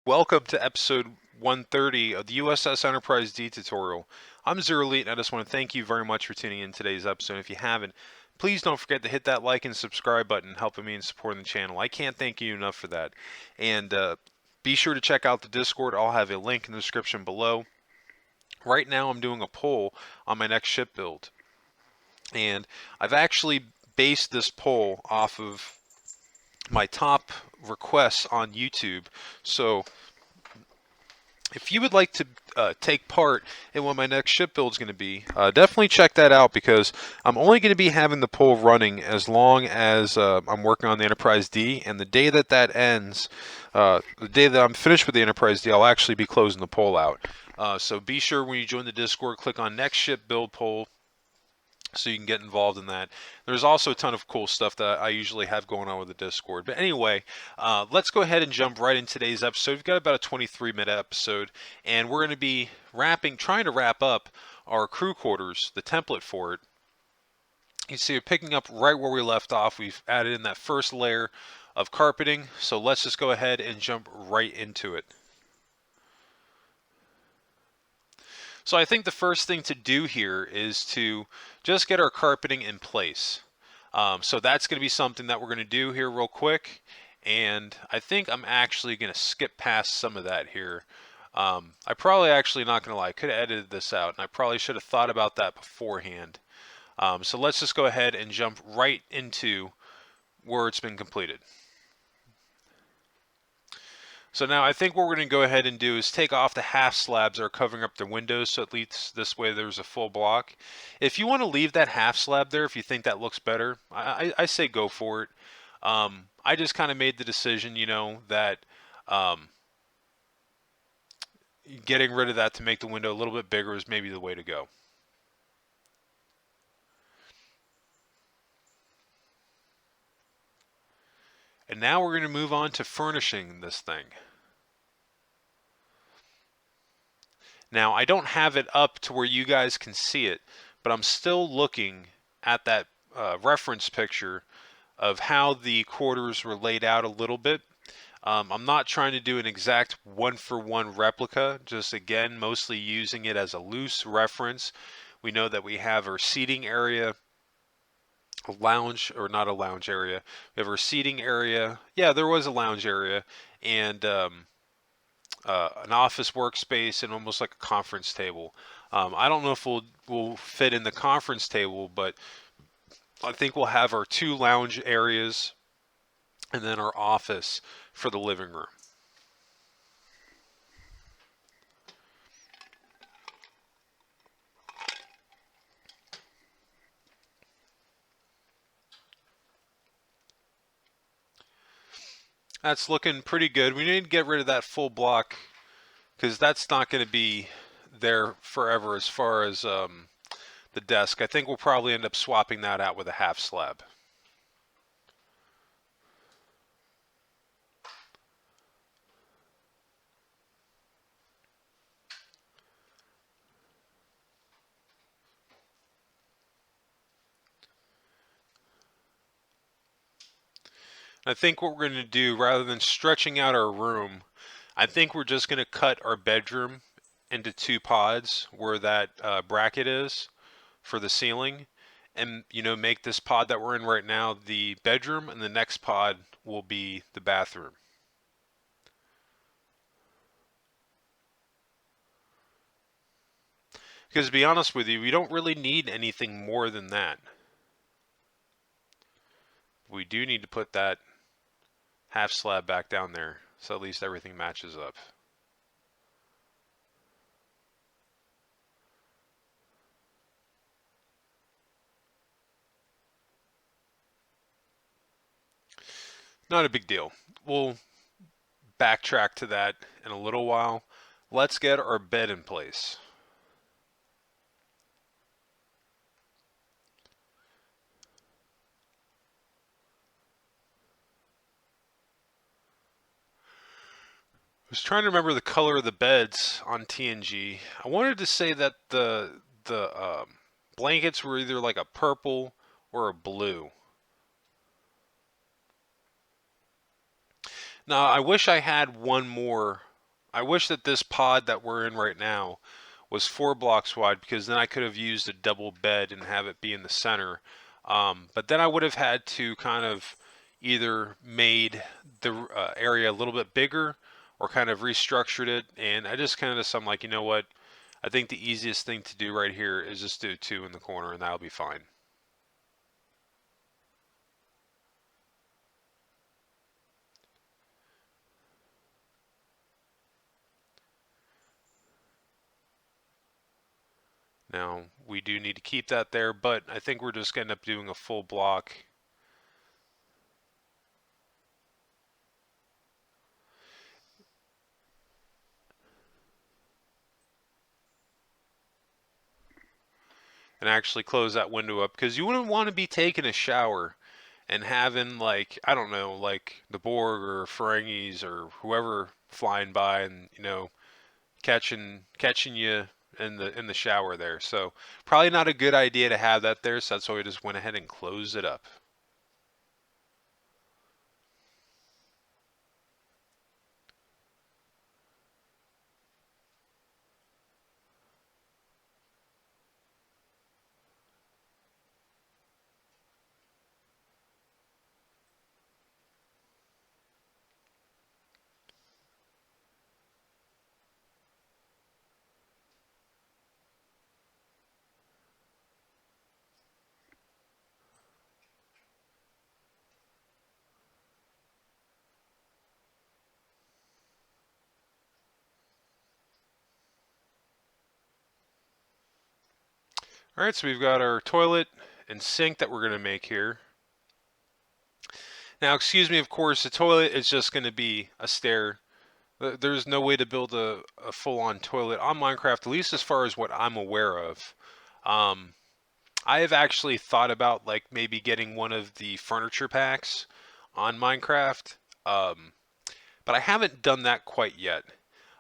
Welcome to episode 130 of the U.S.S. Enterprise D tutorial. I'm Zero Elite, and I just want to thank you very much for tuning in today's episode. If you haven't, please don't forget to hit that like and subscribe button, helping me and supporting the channel. I can't thank you enough for that. And be sure to check out the Discord. I'll have a link in the description below. Right now, I'm doing a poll on my next ship build, and I've actually based this poll off of my top requests on YouTube. So if you would like to take part in what my next ship build is going to be, definitely check that out, because I'm only going to be having the poll running as long as I'm working on the Enterprise D, and the day that that ends, the day that I'm finished with the Enterprise D, I'll actually be closing the poll out. So be sure when you join the Discord, click on next ship build poll, so you can get involved in that. There's also a ton of cool stuff that I usually have going on with the Discord. But anyway, let's go ahead and jump right in today's episode. We've got about a 23-minute episode, and we're going to be trying to wrap up our crew quarters, the template for it. You see, we're picking up right where we left off. We've added in that first layer of carpeting, so let's just go ahead and jump right into it. So I think the first thing to do here is to just get our carpeting in place. So that's going to be something that we're going to do here real quick. And I think I'm actually going to skip past some of that here. I probably actually, not going to lie, could have edited this out, and I probably should have thought about that beforehand. So let's just go ahead and jump right into where it's been completed. So now I think what we're going to go ahead and do is take off the half slabs that are covering up the windows, so at least this way there's a full block. If you want to leave that half slab there, if you think that looks better, I say go for it. I just kind of made the decision, that getting rid of that to make the window a little bit bigger is maybe the way to go. And now we're going to move on to furnishing this thing. Now, I don't have it up to where you guys can see it, but I'm still looking at that reference picture of how the quarters were laid out a little bit. I'm not trying to do an exact one-for-one replica, just again, mostly using it as a loose reference. We know that we have our seating area, a lounge, or not a lounge area. We have our seating area. Yeah, there was a lounge area, and an office workspace, and almost like a conference table. I don't know if we'll fit in the conference table, but I think we'll have our two lounge areas and then our office for the living room. That's looking pretty good. We need to get rid of that full block, because that's not going to be there forever as far as the desk. I think we'll probably end up swapping that out with a half slab. I think what we're going to do, rather than stretching out our room, I think we're just going to cut our bedroom into two pods where that bracket is for the ceiling, and make this pod that we're in right now the bedroom, and the next pod will be the bathroom. Because to be honest with you, we don't really need anything more than that. We do need to put that half slab back down there, so at least everything matches up. Not a big deal. We'll backtrack to that in a little while. Let's get our bed in place. I was trying to remember the color of the beds on TNG. I wanted to say that the blankets were either like a purple or a blue. Now, I wish I had one more I wish that this pod that we're in right now was 4 blocks wide, because then I could have used a double bed and have it be in the center. But then I would have had to kind of either made the area a little bit bigger or kind of restructured it. And I just kind of, I'm like, you know what? I think the easiest thing to do right here is just do 2 in the corner, and that'll be fine. Now, we do need to keep that there, but I think we're just going to end up doing a full block. And actually close that window up, because you wouldn't want to be taking a shower and having, like, I don't know, like the Borg or Ferengis or whoever flying by and, catching you in the shower there. So probably not a good idea to have that there, so that's why we just went ahead and closed it up. All right, so we've got our toilet and sink that we're going to make here. Now, excuse me, of course, the toilet is just going to be a stair. There's no way to build a full-on toilet on Minecraft, at least as far as what I'm aware of. Um, I have actually thought about, like, maybe getting one of the furniture packs on Minecraft, but I haven't done that quite yet.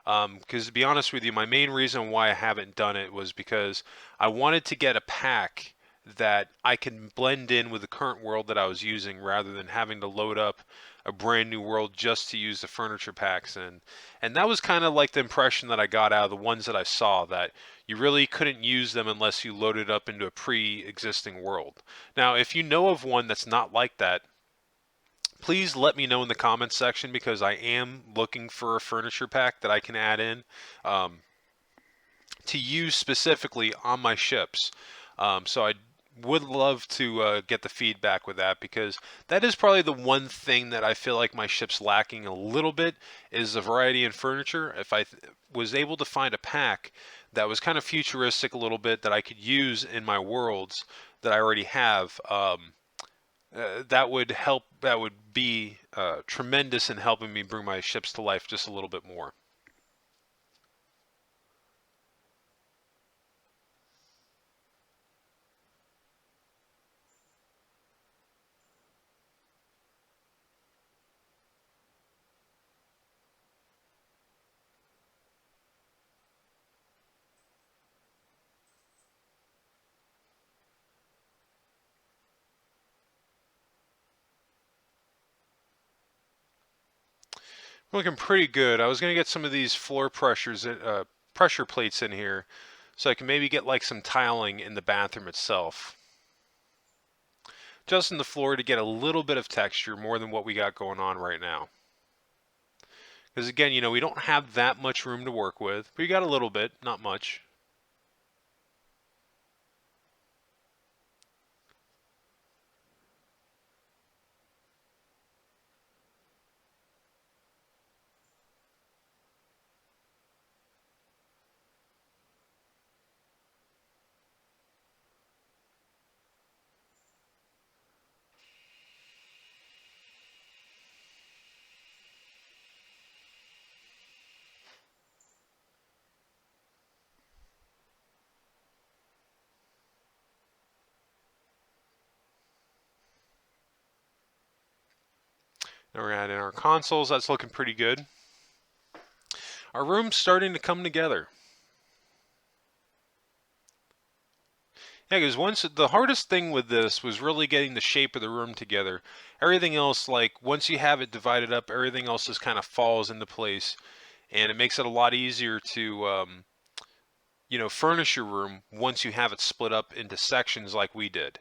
Because to be honest with you, my main reason why I haven't done it was because I wanted to get a pack that I can blend in with the current world that I was using, rather than having to load up a brand new world just to use the furniture packs in. And that was kind of like the impression that I got out of the ones that I saw, that you really couldn't use them unless you loaded up into a pre-existing world. Now, if you know of one that's not like that, please let me know in the comments section, because I am looking for a furniture pack that I can add in um, to use specifically on my ships. So I would love to get the feedback with that, because that is probably the one thing that I feel like my ship's lacking a little bit, is a variety in furniture. If I was able to find a pack that was kind of futuristic a little bit that I could use in my worlds that I already have, that would help. That would be tremendous in helping me bring my ships to life just a little bit more. Looking pretty good. I was gonna get some of these floor pressure plates in here, so I can maybe get like some tiling in the bathroom itself, just in the floor, to get a little bit of texture more than what we got going on right now. Because again, we don't have that much room to work with. We got a little bit, not much. Now we're adding our consoles. That's looking pretty good. Our room's starting to come together. Yeah, because once the hardest thing with this was really getting the shape of the room together. Everything else, like once you have it divided up, everything else just kind of falls into place. and it makes it a lot easier to furnish your room once you have it split up into sections like we did.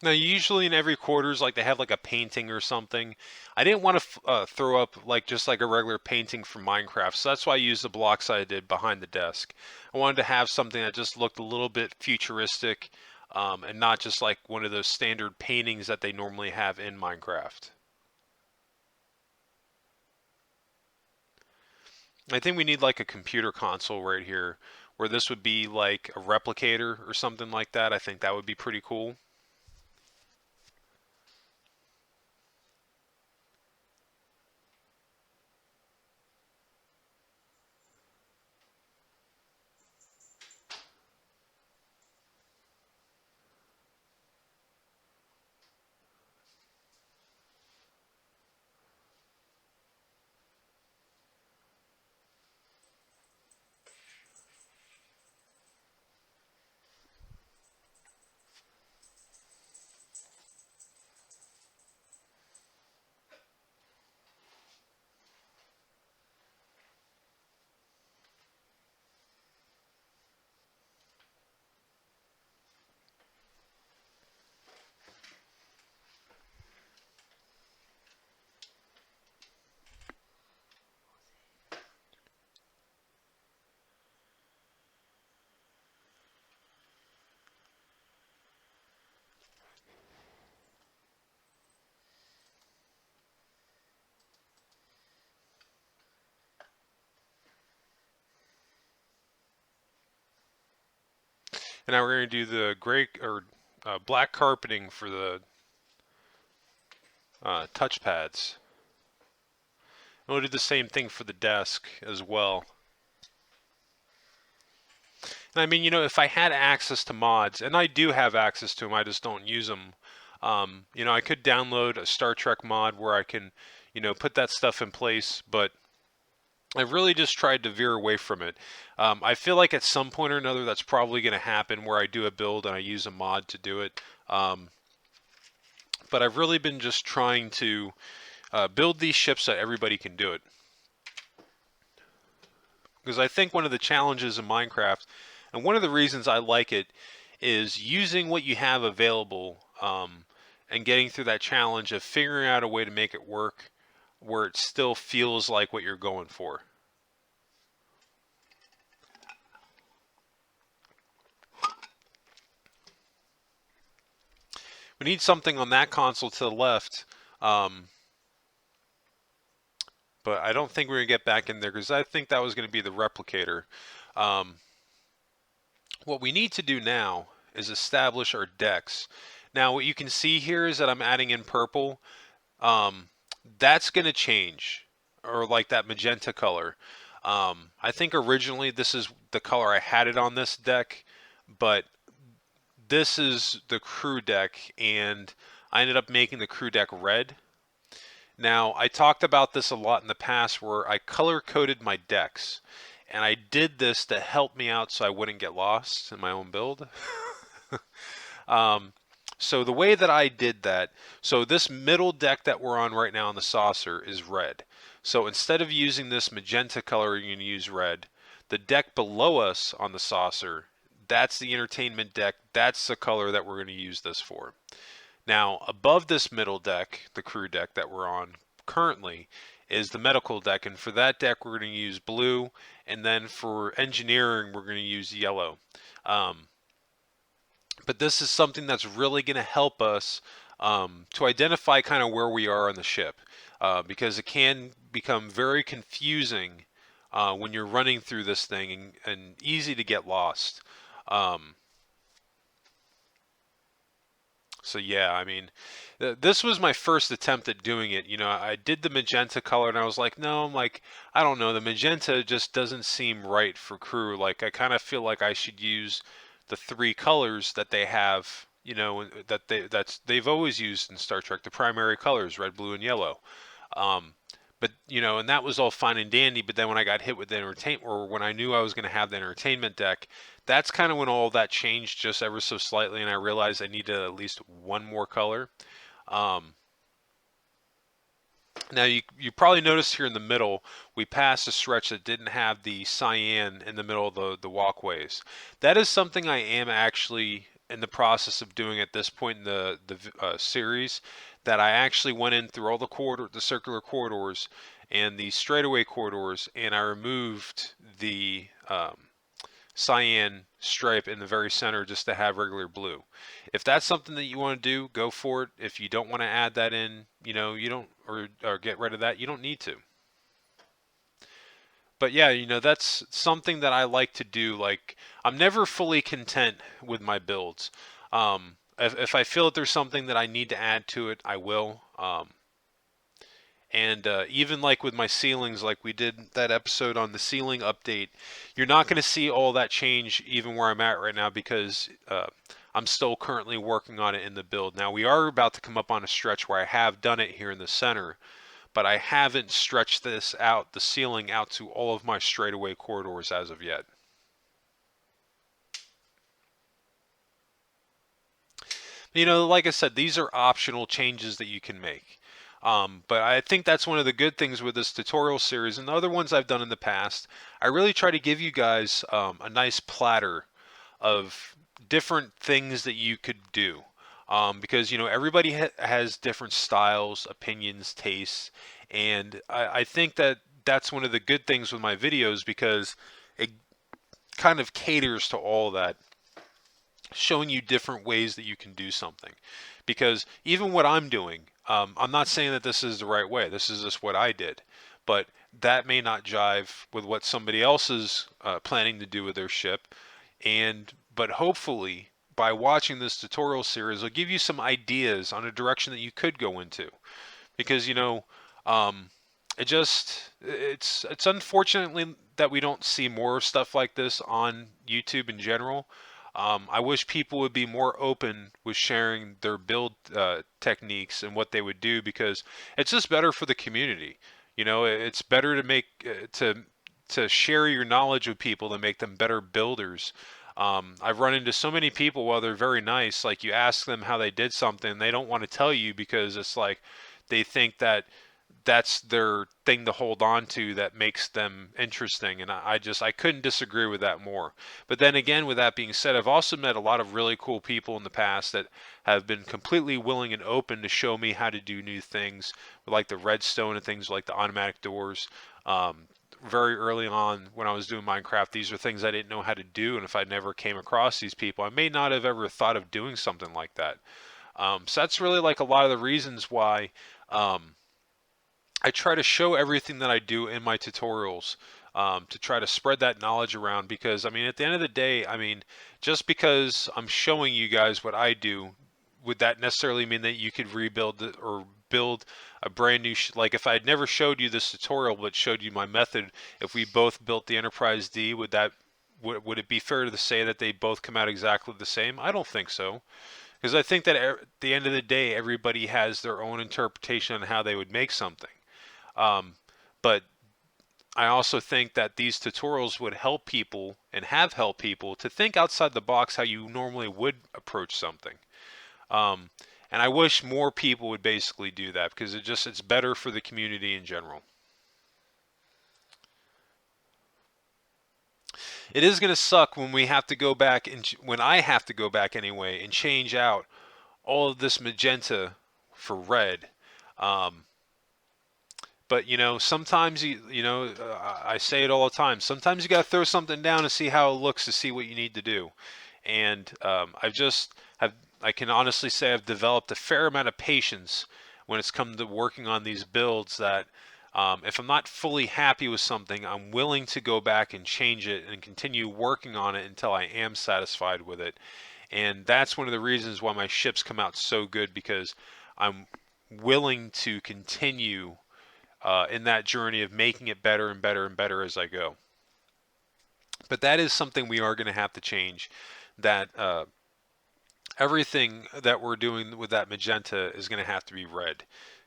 Now, usually in every quarters, like they have like a painting or something. I didn't want to throw up like just like a regular painting from Minecraft, so that's why I used the blocks I did behind the desk. I wanted to have something that just looked a little bit futuristic, and not just like one of those standard paintings that they normally have in Minecraft. I think we need like a computer console right here, where this would be like a replicator or something like that. I think that would be pretty cool. And now we're going to do the gray or black carpeting for the touch pads. And we'll do the same thing for the desk as well. And I mean, if I had access to mods, and I do have access to them, I just don't use them. I could download a Star Trek mod where I can, put that stuff in place, but I've really just tried to veer away from it. I feel like at some point or another that's probably going to happen where I do a build and I use a mod to do it. But I've really been just trying to build these ships so everybody can do it. Because I think one of the challenges in Minecraft, and one of the reasons I like it, is using what you have available, and getting through that challenge of figuring out a way to make it work where it still feels like what you're going for. We need something on that console to the left, but I don't think we're going to get back in there because I think that was going to be the replicator. What we need to do now is establish our decks. Now what you can see here is that I'm adding in purple. That's going to change, or like that magenta color. I think originally this is the color I had it on this deck, but this is the crew deck, and I ended up making the crew deck red. Now, I talked about this a lot in the past where I color coded my decks, and I did this to help me out so I wouldn't get lost in my own build. So the way that I did that, so this middle deck that we're on right now on the saucer is red. So instead of using this magenta color, you're going to use red. The deck below us on the saucer, that's the entertainment deck. That's the color that we're going to use this for. Now, above this middle deck, the crew deck that we're on currently, is the medical deck. And for that deck, we're going to use blue. And then for engineering, we're going to use yellow. But this is something that's really going to help us to identify kind of where we are on the ship, because it can become very confusing when you're running through this thing, and easy to get lost. So yeah, I mean, this was my first attempt at doing it. I did the magenta color, and I was like, no, I don't know, the magenta just doesn't seem right for crew. Like, I kind of feel like I should use the three colors that they have, they've always used in Star Trek, the primary colors, red, blue, and yellow. Um, but and that was all fine and dandy. But then when I got hit with the entertainment, or when I knew I was going to have the entertainment deck, that's kind of when all that changed just ever so slightly, and I realized I needed at least one more color. Um, Now you probably noticed here in the middle, we passed a stretch that didn't have the cyan in the middle of the walkways. That is something I am actually in the process of doing at this point in the series. That I actually went in through all the circular corridors and the straightaway corridors, and I removed the cyan stripe in the very center just to have regular blue. If that's something that you want to do, go for it. If you don't want to add that in, you don't, or get rid of that, you don't need to. But yeah, that's something that I like to do. Like, I'm never fully content with my builds. If I feel that there's something that I need to add to it, I will. And even like with my ceilings, like we did that episode on the ceiling update, you're not going to see all that change even where I'm at right now, because I'm still currently working on it in the build. Now we are about to come up on a stretch where I have done it here in the center, but I haven't stretched this out, the ceiling out to all of my straightaway corridors as of yet. Like I said, these are optional changes that you can make. But I think that's one of the good things with this tutorial series and the other ones I've done in the past. I really try to give you guys a nice platter of different things that you could do. Because everybody has different styles, opinions, tastes, and I think that that's one of the good things with my videos, because it kind of caters to all that, showing you different ways that you can do something. Because even what I'm doing, I'm not saying that this is the right way. This is just what I did. But that may not jive with what somebody else is planning to do with their ship. But hopefully, by watching this tutorial series, it'll give you some ideas on a direction that you could go into. Because, um, it's unfortunately that we don't see more stuff like this on YouTube in general. I wish people would be more open with sharing their build techniques and what they would do, because it's just better for the community. It's better to make to share your knowledge with people to make them better builders. I've run into so many people, while they're very nice, like you ask them how they did something, they don't want to tell you, because it's like they think that that's their thing to hold on to that makes them interesting. And I couldn't disagree with that more. But then again, with that being said, I've also met a lot of really cool people in the past that have been completely willing and open to show me how to do new things, like the redstone and things like the automatic doors. Very early on when I was doing Minecraft, these are things I didn't know how to do, and if I never came across these people, I may not have ever thought of doing something like that. So that's really like a lot of the reasons why I try to show everything that I do in my tutorials, to try to spread that knowledge around. Because I mean, at the end of the day, I mean, just because I'm showing you guys what I do, would that necessarily mean that you could rebuild it or build a brand new like if I had never showed you this tutorial but showed you my method, if we both built the Enterprise D, would it be fair to say that they both come out exactly the same? I don't think so. Because I think that at the end of the day, everybody has their own interpretation on how they would make something. Um, but I also think that these tutorials would help people, and have helped people, to think outside the box how you normally would approach something. Um, and I wish more people would basically do that, because it's better for the community in general. It is going to suck when we have to go back, and when I have to go back anyway and change out all of this magenta for red. Um, But sometimes I say it all the time. Sometimes you got to throw something down to see how it looks, to see what you need to do. And I can honestly say I've developed a fair amount of patience when it's come to working on these builds. That if I'm not fully happy with something, I'm willing to go back and change it and continue working on it until I am satisfied with it. And that's one of the reasons why my ships come out so good, because I'm willing to continue in that journey of making it better and better and better as I go. But that is something we are going to have to change. That everything that we're doing with that magenta is going to have to be red.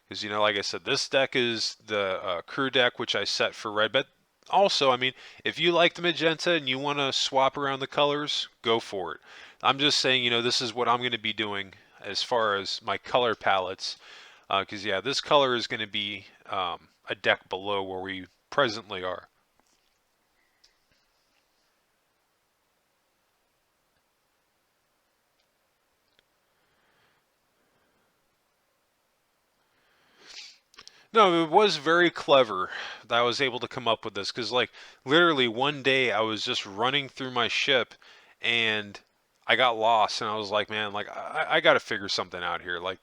Because, like I said, this deck is the crew deck, which I set for red. But also, I mean, if you like the magenta and you want to swap around the colors, go for it. I'm just saying, this is what I'm going to be doing as far as my color palettes. Because, yeah, this color is going to be a deck below where we presently are. No, it was very clever that I was able to come up with this because, like, literally one day I was just running through my ship and I got lost and I was like, man, like, I got to figure something out here. Like,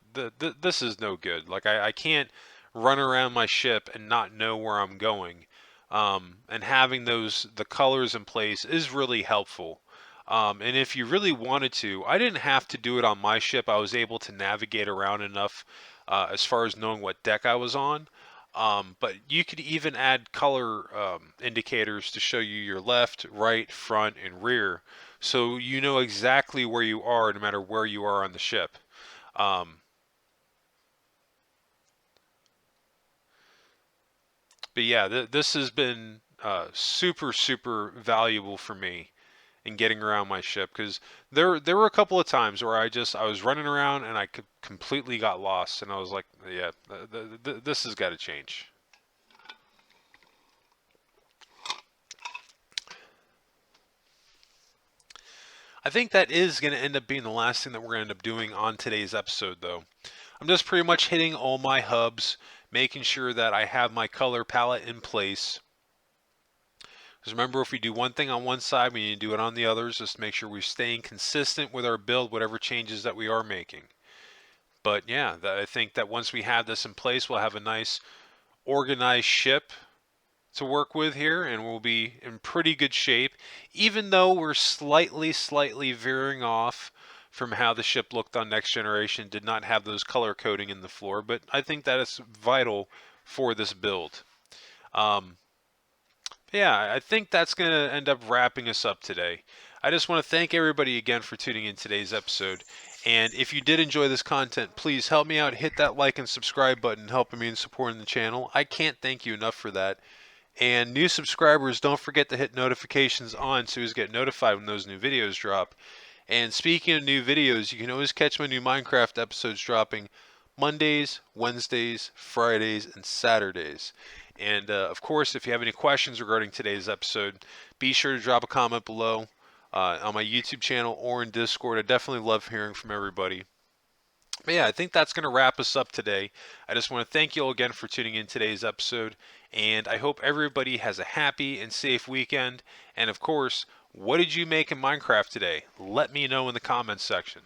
this is no good. Like, I can't run around my ship and not know where I'm going. And having the colors in place is really helpful. And if you really wanted to, I didn't have to do it on my ship. I was able to navigate around enough as far as knowing what deck I was on. But you could even add color indicators to show you your left, right, front, and rear, so you know exactly where you are no matter where you are on the ship. Um, but yeah, this has been super, super valuable for me in getting around my ship because there were a couple of times where I was running around and I completely got lost and I was like, yeah, this has got to change. I think that is going to end up being the last thing that we're going to end up doing on today's episode, though. I'm just pretty much hitting all my hubs, making sure that I have my color palette in place. Because remember, if we do one thing on one side, we need to do it on the others, just to make sure we're staying consistent with our build, whatever changes that we are making. But yeah, I think that once we have this in place, we'll have a nice organized ship to work with here, and we'll be in pretty good shape, even though we're slightly veering off from how the ship looked on Next Generation. Did not have those color coding in the floor, but I think that is vital for this build. Yeah, I think that's going to end up wrapping us up today. I just want to thank everybody again for tuning in today's episode. And if you did enjoy this content, please help me out. Hit that like and subscribe button, helping me in supporting the channel. I can't thank you enough for that. And new subscribers, don't forget to hit notifications on so you get notified when those new videos drop. And speaking of new videos, you can always catch my new Minecraft episodes dropping Mondays, Wednesdays, Fridays, and Saturdays. And of course, if you have any questions regarding today's episode, be sure to drop a comment below on my YouTube channel or in Discord. I definitely love hearing from everybody. But yeah, I think that's going to wrap us up today. I just want to thank you all again for tuning in today's episode, and I hope everybody has a happy and safe weekend. And of course, what did you make in Minecraft today? Let me know in the comments section.